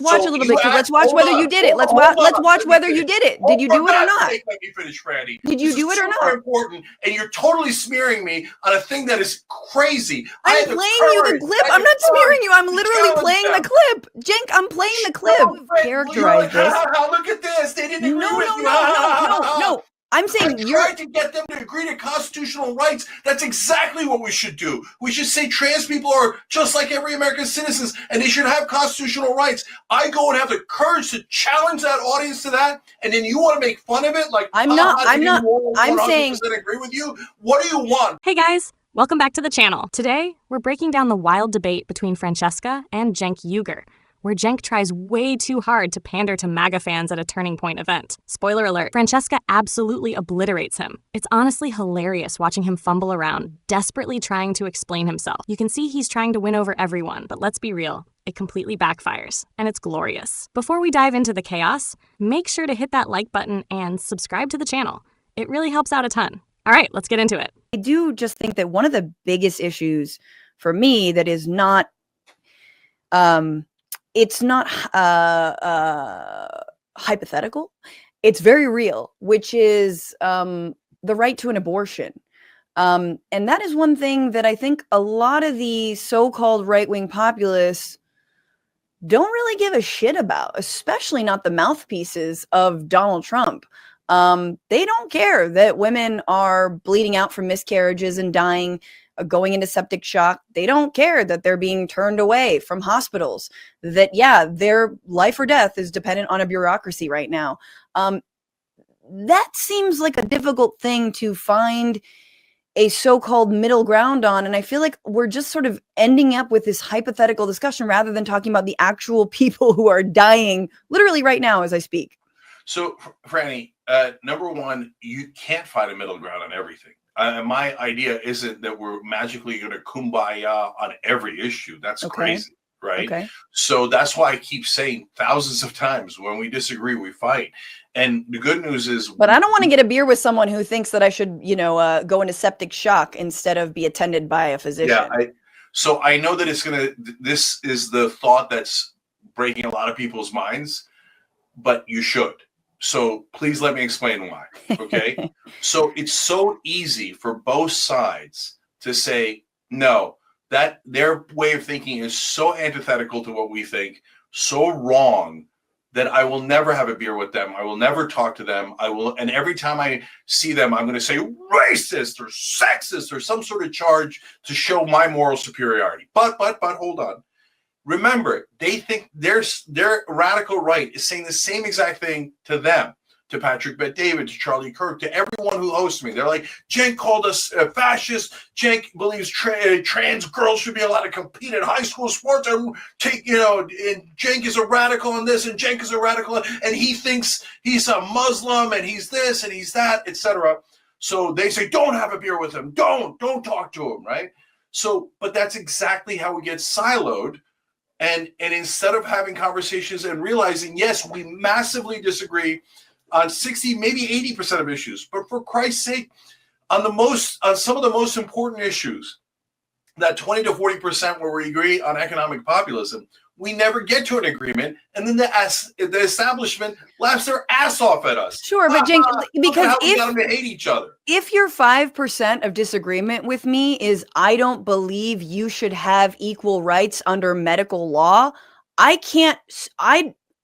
Watch a little bit, because let's watch whether you did it. Let's watch whether you did it. Did you do it or not? Let me finish, Franny. Did you do it or not? Important, and you're totally smearing me on a thing that is crazy. I'm playing you the clip. I'm not smearing you. I'm literally playing the clip. Cenk, I'm playing the clip. Characterize this. Look at this. They didn't agree with you. No. I'm saying you're trying to get them to agree to constitutional rights. That's exactly what we should do. We should say trans people are just like every American citizens, and they should have constitutional rights. I go and have the courage to challenge that audience to that, and then you want to make fun of it? Like I'm saying agree with you. What do you want? Hey guys, welcome back to the channel. Today we're breaking down the wild debate between Francesca and Cenk Uygur, where Cenk tries way too hard to pander to MAGA fans at a Turning Point event. Spoiler alert, Francesca absolutely obliterates him. It's honestly hilarious watching him fumble around, desperately trying to explain himself. You can see he's trying to win over everyone, but let's be real, it completely backfires, and it's glorious. Before we dive into the chaos, make sure to hit that like button and subscribe to the channel. It really helps out a ton. All right, let's get into it. I do just think that one of the biggest issues for me that is not it's not hypothetical. It's very real, which is the right to an abortion. And that is one thing that I think a lot of the so-called right-wing populists don't really give a shit about, especially not the mouthpieces of Donald Trump. They don't care that women are bleeding out from miscarriages and dying, going into septic shock. They don't care that they're being turned away from hospitals, that, yeah, their life or death is dependent on a bureaucracy right now. That seems like a difficult thing to find a so-called middle ground on. And I feel like we're just sort of ending up with this hypothetical discussion rather than talking about the actual people who are dying literally right now as I speak. So, Franny, number one, you can't find a middle ground on everything. My idea isn't that we're magically going to kumbaya on every issue. That's crazy, right? Okay. So that's why I keep saying thousands of times, when we disagree, we fight. And the good news is... But I don't want to get a beer with someone who thinks that I should, go into septic shock instead of be attended by a physician. Yeah, so I know that this is the thought that's breaking a lot of people's minds, but you should. So please let me explain why, okay? So it's so easy for both sides to say, no, that their way of thinking is so antithetical to what we think, so wrong, that I will never have a beer with them. I will never talk to them. And every time I see them, I'm going to say racist or sexist or some sort of charge to show my moral superiority. But hold on. Remember, they think their radical right is saying the same exact thing to them, to Patrick Bet-David, to Charlie Kirk, to everyone who hosts me. They're like, Cenk called us fascist. Cenk believes trans girls should be allowed to compete in high school sports. And Cenk is a radical in this, and Cenk is a radical, and he thinks he's a Muslim, and he's this, and he's that, etc. So they say, don't have a beer with him. Don't talk to him, right? So, but that's exactly how we get siloed. And instead of having conversations and realizing, yes, we massively disagree on 60, maybe 80% of issues, but for Christ's sake, on some of the most important issues, that 20 to 40% where we agree on economic populism, we never get to an agreement, and then the establishment laughs their ass off at us. Sure, but Cenk, because we hate each other. If your 5% of disagreement with me is I don't believe you should have equal rights under medical law, I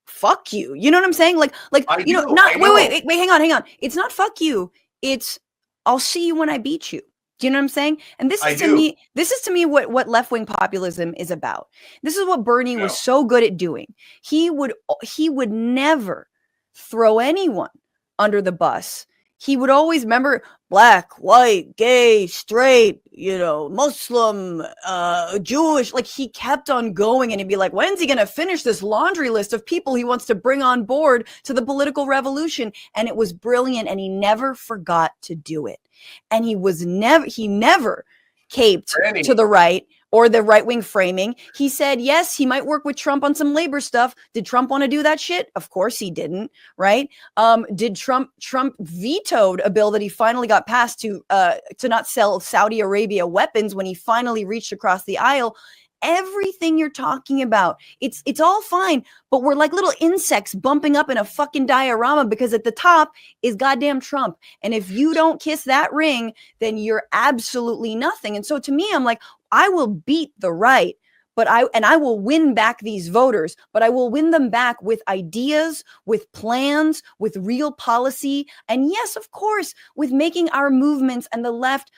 fuck you. You know what I'm saying? Like wait, hang on. It's not fuck you. It's I'll see you when I beat you. Do you know what I'm saying? And this is to me what left-wing populism is about. This is what Bernie was so good at doing. He would never throw anyone under the bus. He would always remember black, white, gay, straight, Muslim, Jewish. Like, he kept on going, and he'd be like, when's he going to finish this laundry list of people he wants to bring on board to the political revolution? And it was brilliant, and he never forgot to do it. And he never caped to the right or the right-wing framing. He said, yes, he might work with Trump on some labor stuff. Did Trump want to do that shit? Of course he didn't, right? Did Trump vetoed a bill that he finally got passed to not sell Saudi Arabia weapons when he finally reached across the aisle. everything you're talking about. It's all fine, but we're like little insects bumping up in a fucking diorama because at the top is goddamn Trump. And if you don't kiss that ring, then you're absolutely nothing. And so to me, I'm like, I will beat the right, but I will win back these voters, but I will win them back with ideas, with plans, with real policy. And yes, of course, with making our movements and the left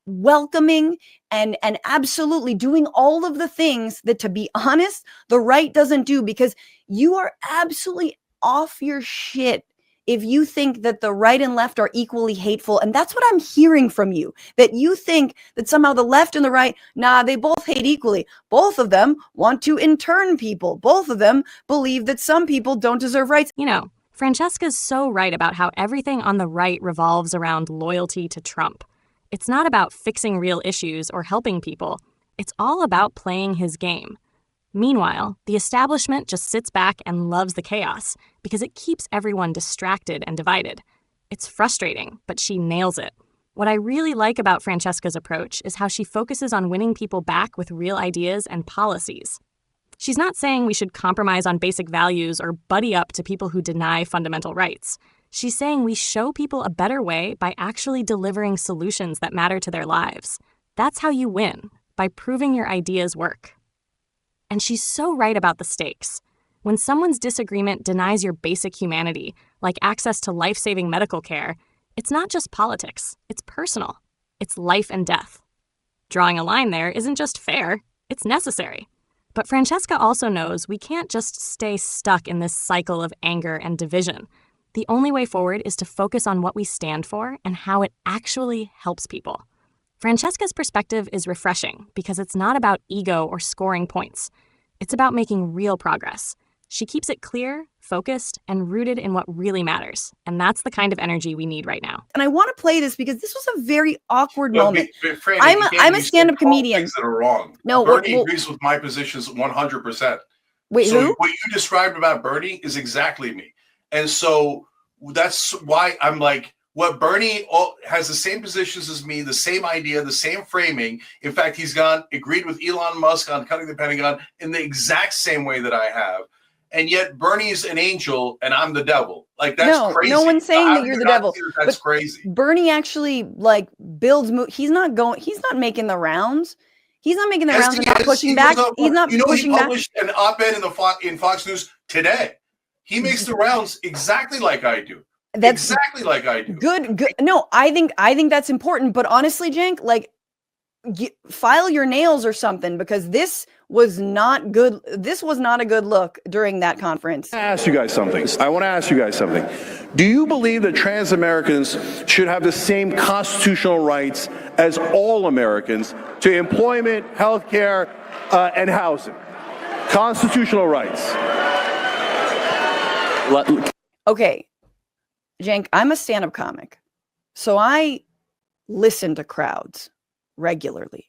welcoming and absolutely doing all of the things that, to be honest, the right doesn't do, because you are absolutely off your shit if you think that the right and left are equally hateful. And that's what I'm hearing from you, that you think that somehow the left and the right, nah, they both hate equally. Both of them want to intern people. Both of them believe that some people don't deserve rights. You know, Francesca's so right about how everything on the right revolves around loyalty to Trump. It's not about fixing real issues or helping people. It's all about playing his game. Meanwhile, the establishment just sits back and loves the chaos because it keeps everyone distracted and divided. It's frustrating, but she nails it. What I really like about Francesca's approach is how she focuses on winning people back with real ideas and policies. She's not saying we should compromise on basic values or buddy up to people who deny fundamental rights. She's saying we show people a better way by actually delivering solutions that matter to their lives. That's how you win, by proving your ideas work. And she's so right about the stakes. When someone's disagreement denies your basic humanity, like access to life-saving medical care, it's not just politics, it's personal. It's life and death. Drawing a line there isn't just fair, it's necessary. But Francesca also knows we can't just stay stuck in this cycle of anger and division. The only way forward is to focus on what we stand for and how it actually helps people. Francesca's perspective is refreshing because it's not about ego or scoring points. It's about making real progress. She keeps it clear, focused, and rooted in what really matters. And that's the kind of energy we need right now. And I want to play this because this was a very awkward moment. Franny, I'm a stand-up comedian. Things that are wrong. No, Bernie agrees with my positions 100%. Wait, so who? What you described about Bernie is exactly me. And so that's why I'm like, what Bernie has the same positions as me, the same idea, the same framing. In fact, he's agreed with Elon Musk on cutting the Pentagon in the exact same way that I have. And yet Bernie's an angel and I'm the devil. Like, that's crazy. No one's saying that you're the devil. That's crazy. Bernie actually builds. He's not making the rounds. He's not making the rounds and not pushing back. He's not pushing back. He published an op-ed in Fox News today. He makes the rounds exactly like I do. That's exactly like I do. Good. No, I think that's important. But honestly, Cenk, file your nails or something, because this was not good. This was not a good look during that conference. I want to ask you guys something. Do you believe that trans Americans should have the same constitutional rights as all Americans to employment, health care, and housing? Constitutional rights. Okay. Cenk, I'm a stand-up comic, so I listen to crowds regularly.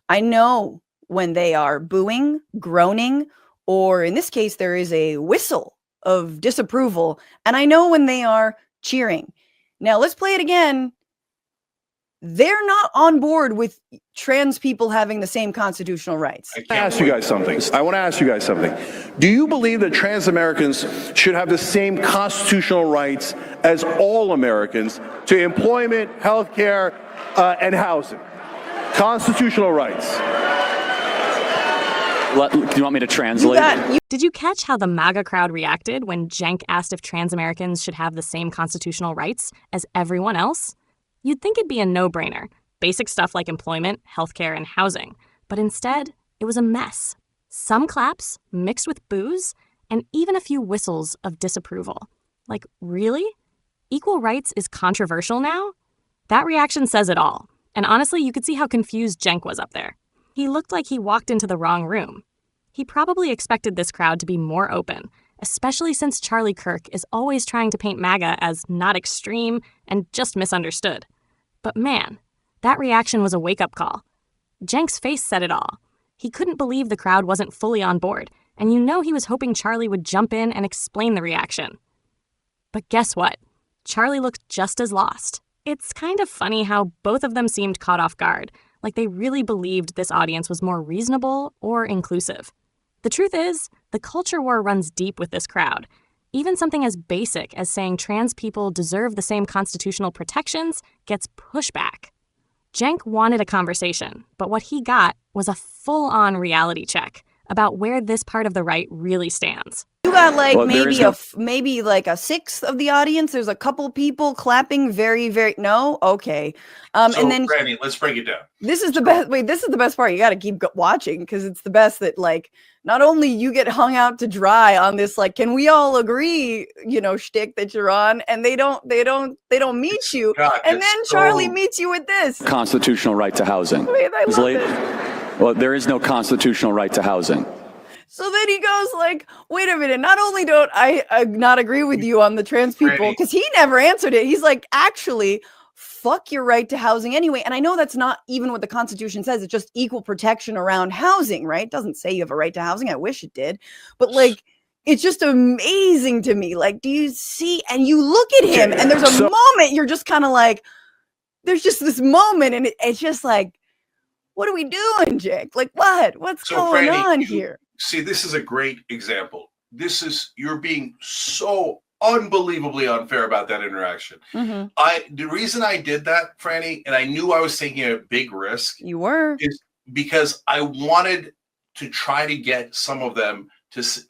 I know when they are booing, groaning, or in this case, there is a whistle of disapproval, and I know when they are cheering. Now, let's play it again. They're not on board with trans people having the same constitutional rights. I want to ask you guys something. Do you believe that trans Americans should have the same constitutional rights as all Americans to employment, health care, and housing? Constitutional rights. Do you want me to translate? Did you catch how the MAGA crowd reacted when Cenk asked if trans Americans should have the same constitutional rights as everyone else? You'd think it'd be a no-brainer, basic stuff like employment, healthcare, and housing. But instead, it was a mess. Some claps mixed with boos, and even a few whistles of disapproval. Like, really? Equal rights is controversial now? That reaction says it all. And honestly, you could see how confused Cenk was up there. He looked like he walked into the wrong room. He probably expected this crowd to be more open, especially since Charlie Kirk is always trying to paint MAGA as not extreme and just misunderstood. But man, that reaction was a wake-up call. Cenk's face said it all. He couldn't believe the crowd wasn't fully on board, and you know he was hoping Charlie would jump in and explain the reaction. But guess what? Charlie looked just as lost. It's kind of funny how both of them seemed caught off guard, like they really believed this audience was more reasonable or inclusive. The truth is, the culture war runs deep with this crowd. Even something as basic as saying trans people deserve the same constitutional protections gets pushback. Cenk wanted a conversation, but what he got was a full-on reality check about where this part of the right really stands. You got like Well, maybe like a sixth of the audience. There's a couple people clapping very, very no. Okay. So, And then Franny, let's break it down. this is the best. Wait, this is the best part. You got to keep watching because it's the best that like not only you get hung out to dry on this like can we all agree shtick that you're on, and they don't meet you, God, and it's then Charlie so- meets you with this. Constitutional right to housing. Wait, I It's love late- it. Well, there is no constitutional right to housing. So then he goes like, wait a minute, not only don't I not agree with you on the trans people, because he never answered it. He's like, actually, fuck your right to housing anyway. And I know that's not even what the Constitution says. It's just equal protection around housing, right? It doesn't say you have a right to housing. I wish it did. But like, it's just amazing to me. Like, do you see? And you look at him and there's a moment you're just kind of like, there's just this moment and it's just like, what are we doing, Cenk? Like, what's going Franny, on here? See, this is a great example. You're being so unbelievably unfair about that interaction. Mm-hmm. The reason I did that, Franny, and I knew I was taking a big risk, You were. is because I wanted to try to get some of them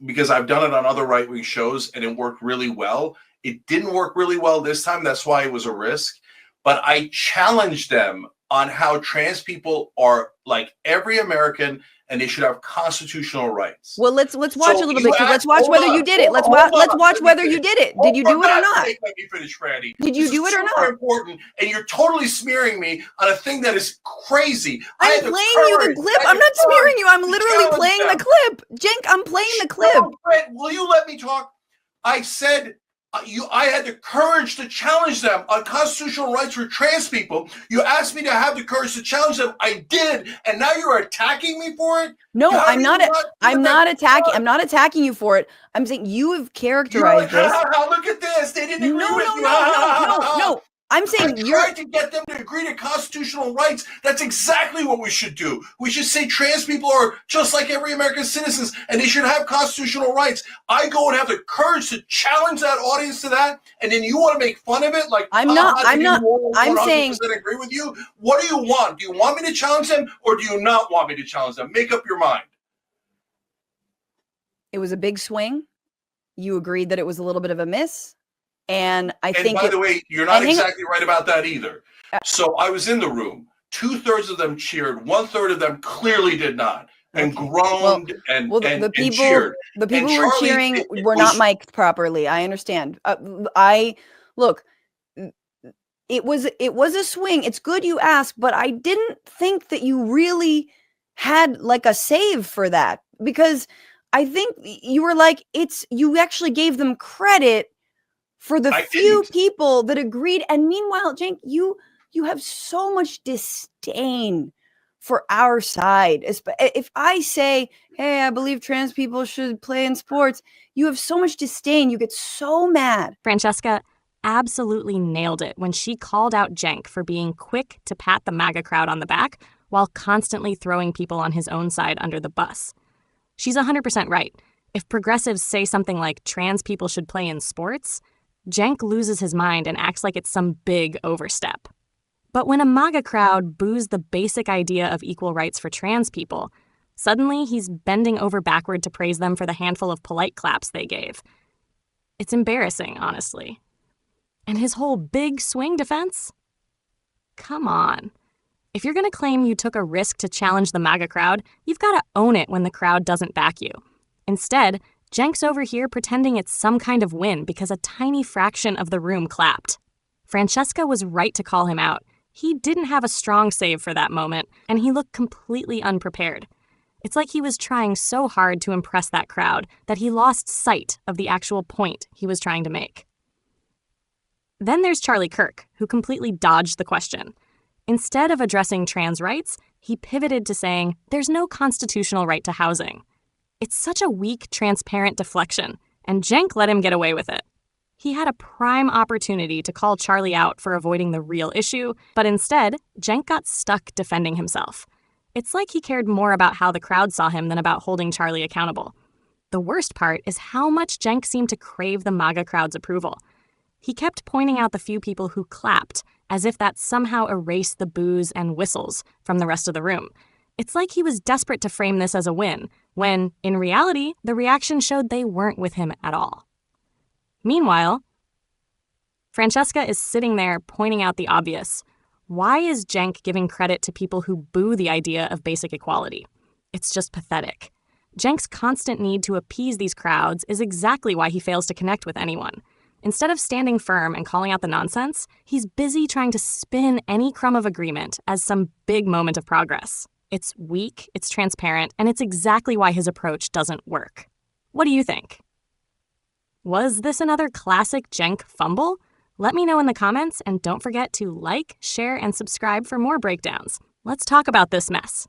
because I've done it on other right-wing shows and it worked really well. It didn't work really well this time. That's why it was a risk. But I challenged them on how trans people are like every American and they should have constitutional rights. Well, let's watch a little bit. Let's watch hold whether on, you did it. Let's hold on, watch let me whether you finish. did it. Did you do it or For not? God's sake, let me finish, Franny. Did you This do is it or super not? important, and you're totally smearing me on a thing that is crazy. I'm had playing the you the courage, clip. I had I'm the not smearing you. I'm courage to literally challenge playing them. the clip. Cenk, I'm playing the clip. No, Brett, will you let me talk? I said I had the courage to challenge them on constitutional rights for trans people. You asked me to have the courage to challenge them. I did, and now you're attacking me for it? No, How I'm do you not. I'm not attacking. courage? I'm not attacking you for it. I'm saying you have characterized You're like, this. look at this. They didn't agree No, with no, you. no. I'm I saying you're. tried to get them to agree to constitutional rights. That's exactly what we should do. We should say trans people are just like every American citizens, and they should have constitutional rights. I go and have the courage to challenge that audience to that, and then you want to make fun of it? Like I'm they not. didn't I'm 100% saying agree with you. What do you want? Do you want me to challenge them, or do you not want me to challenge them? Make up your mind. it was a big swing. You agreed that it was a little bit of a miss, and I And think. by the way, you're not and hang on. exactly right about that either. So I was in the room. 2/3 of them cheered. 1/3 of them clearly did not, and groaned and the people cheered. the people And who were Charlie, cheering it were not was- mic'd properly. I understand. I look. It was a swing. It's good you asked, but I didn't think that you really had like a save for that, because I think you were like you actually gave them credit for the I few didn't. people that agreed. And meanwhile, Cenk, you have so much disdain for our side. If I say, hey, I believe trans people should play in sports, you have so much disdain. You get so mad. Francesca absolutely nailed it when she called out Cenk for being quick to pat the MAGA crowd on the back while constantly throwing people on his own side under the bus. She's 100% right. If progressives say something like trans people should play in sports, Cenk loses his mind and acts like it's some big overstep. But when a MAGA crowd boos the basic idea of equal rights for trans people, suddenly he's bending over backward to praise them for the handful of polite claps they gave. It's embarrassing, honestly. And his whole big swing defense? Come on. If you're going to claim you took a risk to challenge the MAGA crowd, you've got to own it when the crowd doesn't back you. Instead, Cenk's over here pretending it's some kind of win because a tiny fraction of the room clapped. Francesca was right to call him out. He didn't have a strong save for that moment, and he looked completely unprepared. It's like he was trying so hard to impress that crowd that he lost sight of the actual point he was trying to make. Then there's Charlie Kirk, who completely dodged the question. Instead of addressing trans rights, he pivoted to saying, there's no constitutional right to housing. It's such a weak, transparent deflection, and Cenk let him get away with it. He had a prime opportunity to call Charlie out for avoiding the real issue, but instead, Cenk got stuck defending himself. It's like he cared more about how the crowd saw him than about holding Charlie accountable. The worst part is how much Cenk seemed to crave the MAGA crowd's approval. He kept pointing out the few people who clapped, as if that somehow erased the boos and whistles from the rest of the room. It's like he was desperate to frame this as a win, when, in reality, the reaction showed they weren't with him at all. Meanwhile, Francesca is sitting there pointing out the obvious. Why is Cenk giving credit to people who boo the idea of basic equality? It's just pathetic. Cenk's constant need to appease these crowds is exactly why he fails to connect with anyone. Instead of standing firm and calling out the nonsense, he's busy trying to spin any crumb of agreement as some big moment of progress. It's weak, it's transparent, and it's exactly why his approach doesn't work. What do you think? Was this another classic Cenk fumble? Let me know in the comments, and don't forget to like, share, and subscribe for more breakdowns. Let's talk about this mess.